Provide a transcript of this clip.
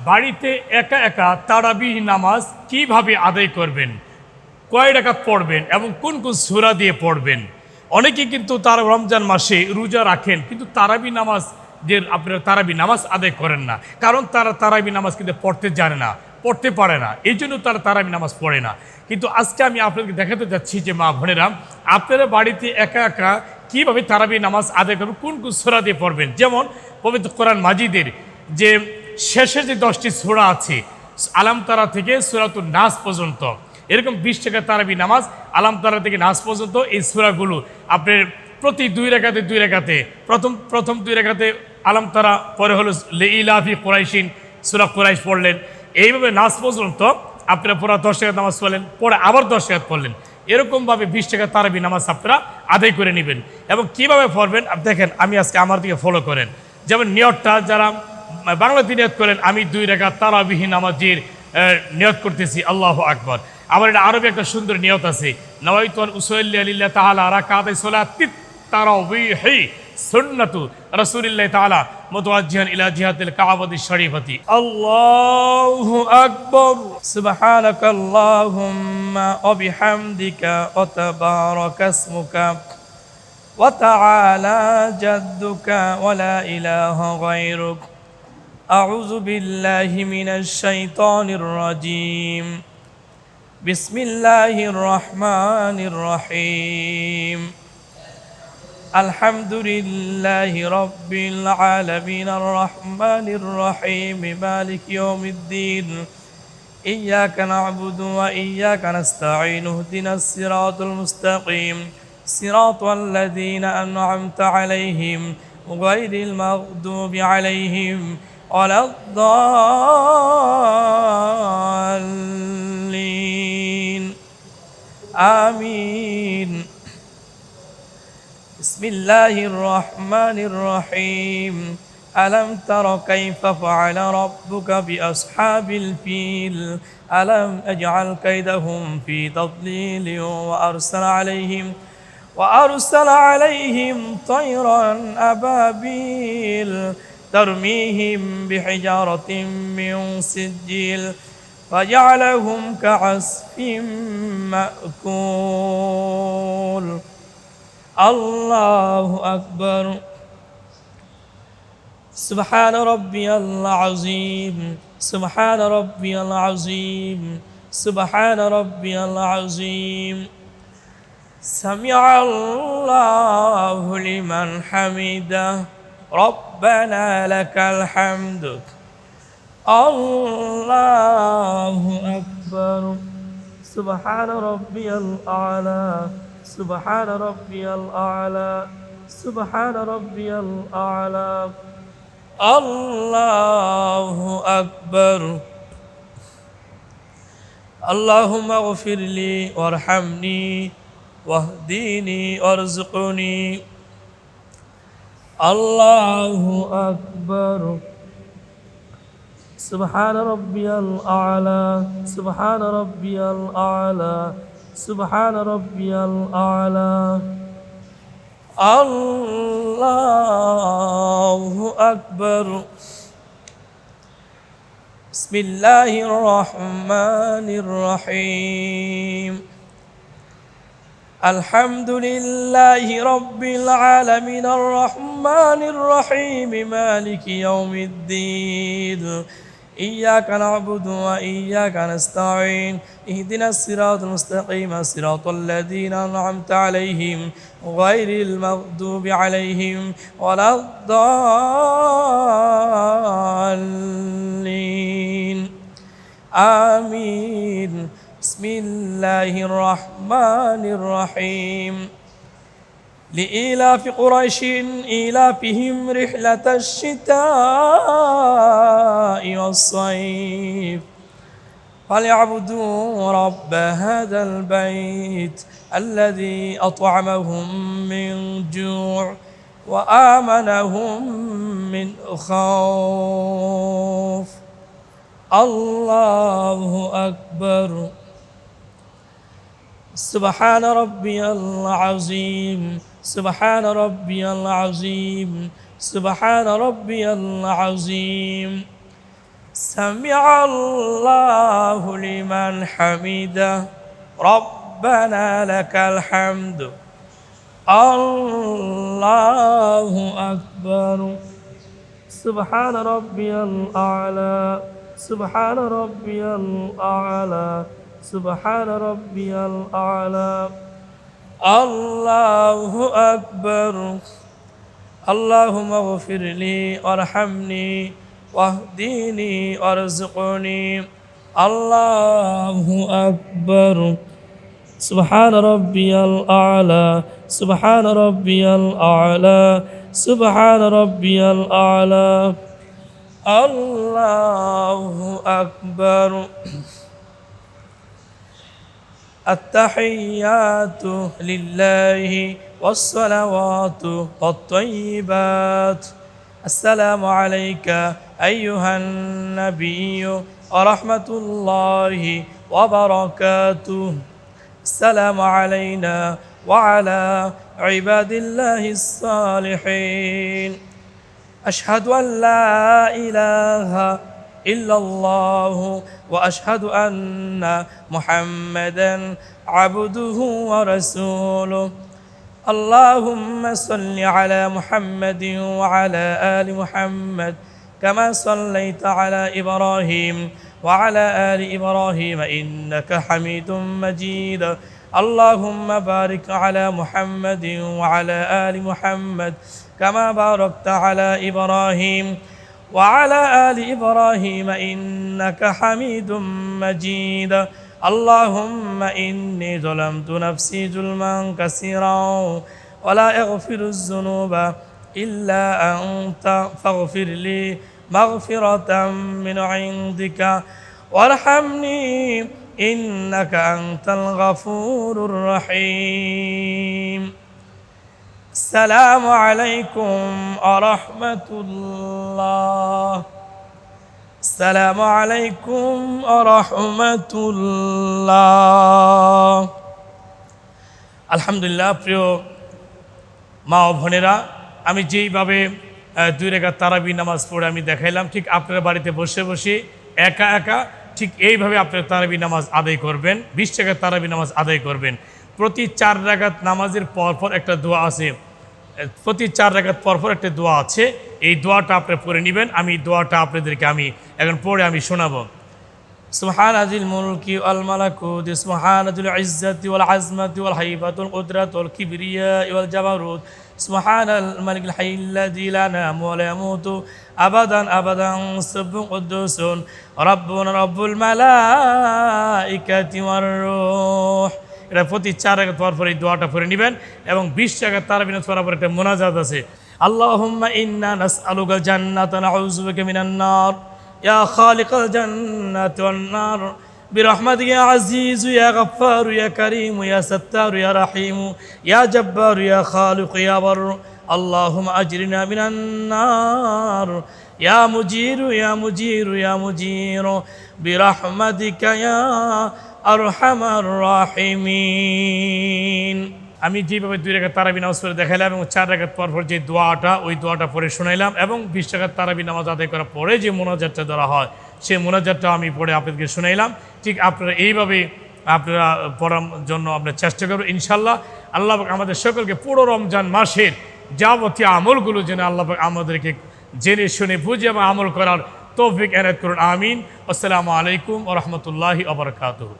বাড়িতে একা একা তারাবিহ নামাজ কিভাবে আদায় করবেন, কয় রাকাত পড়বেন এবং কোন কোন সূরা দিয়ে পড়বেন। অনেকে কিন্তু তারা রমজান মাসে রোজা রাখেন কিন্তু তারাবি নামাজ যে আপনারা তারাবি নামাজ আদায় করেন না, কারণ তারা তারাবি নামাজ কিন্তু পড়তে জানে না, পড়তে পারে না, এই জন্য তারা তারাবি নামাজ পড়ে না। কিন্তু আজকে আমি আপনাদেরকে দেখাতে যাচ্ছি যে মা বোনেরা, আপনারা বাড়িতে একা একা কীভাবে তারাবি নামাজ আদায় করবেন, কোন কোন সূরা দিয়ে পড়বেন। যেমন পবিত্র কোরআন মাজিদের যে শেষের যে 10টি সূরা আছে, আলাম তারা থেকে সূরাতুন নাস পর্যন্ত, এরকম 20 টাকা তারাবি নামাজ আলাম তারা থেকে নাস পর্যন্ত এই সূরাগুলো আপনার প্রতি 2 রাকাতে প্রথম 2 রাকাতে আলাম তারা, পরে হলো লিইলাফি কুরাইশিন সূরা কুরাইশ পড়লেন, এইভাবে নাস পর্যন্ত আপনারা পুরো 10 রাকাত নামাজ পড়লেন, পরে আবার 10 রাকাত পড়লেন। এরকমভাবে 20 টাকা তারাবি নামাজ আপনারা আদায় করে নেবেন। এবং কিভাবে পড়বেন দেখেন, আমি আজকে আমার দিকে ফলো করেন। যেমন নিয়তটা যারা বাংলাতে নিয়ত করেন, আমি 2 রাকাত তারাবিহ নামাজের নিয়ত করতেছি, আল্লাহু আকবার। আবার এটা আরবি একটা সুন্দর নিয়ত আছে, নওয়াইতু আন উসাল্লি লিল্লাহি তাআলা রাকাতাই সালাতিত তারাবিহি সুন্নাতু রাসূলিল্লাহি তাআলা মুতাওয়াজ্জিহান ইলা জিহাতিল কাবাতিশ শরীফাতি। আল্লাহু আকবার। সুবহানাকাল্লাহুম্মা ওয়া বিহামদিকা ওয়া তাবারাকা ইসমুকা ওয়া তাআলা জাদ্দুকা ওয়া লা ইলাহা গায়রুক। আউযু বিল্লাহি মিনাশ শাইতানির রাজীম। বিসমিল্লাহির রহমানির রহিম। আলহামদুলিল্লাহি রাব্বিল আলামিন আর রহমানির রহিম মালিকি ইয়াউমিদ্দিন। ইয়্যাকা না'বুদু ওয়া ইয়্যাকা নাস্তাঈন ইহদিনাস সিরাতাল মুস্তাকিম সিরাতাল লাযীনা আন'আমতা আলাইহিম গায়রিল মাগদুবি আলাইহিম ওয়ালাদ-দাল্লিন। আমিন। বিসমিল্লাহির রহমানির রহিম। আলম তারা কাইফা ফাআলা রাব্বুকা বিআসহাবিল ফিল আলম আজআল কাইদাহুম ফি তাদলিল وأرسل عليهم طيرا أبابيل ترميهم بحجارة من سجيل فجعلهم كعصف مأكول. الله أكبر. سبحان ربي العظيم. سبحان ربي العظيم. سبحان ربي العظيم. سمع الله لمن حمده ربنا لك الحمد. الله أكبر. سبحان ربي الأعلى. سبحان ربي الأعلى. سبحان ربي الأعلى. الله أكبر. اللهم اغفر لي وارحمني واهديني وارزقني. الله أكبر. سبحان ربي الأعلى. سبحان ربي الأعلى. سبحان ربي الأعلى. الله أكبر. بسم الله الرحمن الرحيم. الحمد لله رب العالمين الرحمن الرحيم مالك يوم الدين. إياك نعبد وإياك نستعين اهدنا الصراط المستقيم صراط الذين أنعمت عليهم غير المغضوب عليهم ولا الضالين. آمين. بسم الله الرحمن الرحيم. لإيلاف قريش إيلافهم رحلة الشتاء والصيف فليعبدوا رب هذا البيت الذي أطعمهم من جوع وآمنهم من خوف. الله أكبر. سبحان ربي العظيم. سبحان ربي العظيم. سبحان ربي العظيم. سمع الله لمن حمده ربنا لك الحمد الله أكبر سبحان ربي الأعلى سبحان ربي الأعلى سبحان ربي الأعلى الله أكبر اللهم اغفر لي وارحمني واهديني وارزقني الله أكبر سبحان ربي الأعلى سبحان ربي الأعلى سبحان ربي الأعلى الله أكبر التحيات لله والصلوات والطيبات السلام عليك أيها النبي ورحمة الله وبركاته السلام علينا وعلى عباد الله الصالحين أشهد أن لا إله إلا الله وأشهد أن محمدا عبده ورسوله اللهم صل على محمد وعلى آل محمد كما صليت على إبراهيم وعلى آل إبراهيم إنك حميد مجيد اللهم بارك على محمد وعلى آل محمد كما باركت على إبراهيم وعلى آل إبراهيم إنك حميد مجيد اللهم إني ظلمت نفسي ظلما كثيرا ولا يغفر الذنوب إلا أنت فاغفر لي مغفرة من عندك وارحمني إنك أنت الغفور الرحيم السلام عليكم ورحمة الله السلام عليكم ورحمة الله আলহামদুলিল্লাহ প্রিয় মা ও বোনেরা আমি যেইভাবে 2 রাকাত তারাবি নামাজ পড়ে আমি দেখাইলাম ঠিক আপনার বাড়িতে বসে বসে একা একা ঠিক এইভাবে আপনার তারাবি নামাজ আদায় করবেন 20 রাকাত তারাবি নামাজ আদায় করবেন প্রতি 4 রাকাত নামাজের পর একটা দোয়া আছে প্রতি 4 রাকাত পর একটা দোয়া আছে এই দোয়াটা আপনি পড়ে নেবেন আমি দোয়াটা আপনাদেরকে আমি এখন পড়ে আমি শোনাবো سبحان ذي الملك والملكوت سبحان ذي العزة والعظمة والهيبة والقدرة والكبرياء والجبروت سبحان الملك الحي الذي لا ينام ولا يموت أبدا أبدا سبح قدوس ربنا رب الملائكة والروح এটা প্রতি 4 রাকাত পর এই দোয়াটা পড়ে নেবেন এবং 20 রাকাত তারাবি নামাজ পড়ার পর একটা মুনাজাত আছে আল্লাহুম্মা ইন্না নাসআলুকা জান্নাতান নাউযু বিকা মিনান নার يا خالق الجنة والنار برحمتك يا عزيز يا غفار يا كريم يا ستار يا رحيم يا جبار يا خالق يا بر اللهم أجرنا من النار يا مجير يا مجير يا مجير برحمتك يا أرحم الراحمين আমি যেভাবে 2 রাকাত তারাবি নামাজ পড়ে দেখাইলাম এবং 4 রাকাত পর যে দোয়াটা ওই দোয়াটা পড়ে শোনাইলাম এবং 20 রাকাত তারাবি নামাজ আদায় করার পরে যে মোনাজাতটা ধরা হয় সেই মোনাজাতটা আমি পড়ে আপনাদেরকে শোনাইলাম ঠিক আপনারা এইভাবে আপনারা পড়ার জন্য আপনারা চেষ্টা করবেন ইনশাআল্লাহ আল্লাহ আমাদের সকলকে পুরো রমজান মাসের যাবতীয় আমলগুলো যেন আল্লাহ আমাদেরকে জেনে শুনে বুঝে এবং আমল করার তৌফিক এনায়েত করুন আমিন আসসালামু আলাইকুম ওয়া রাহমাতুল্লাহি ওয়া বারাকাতুহু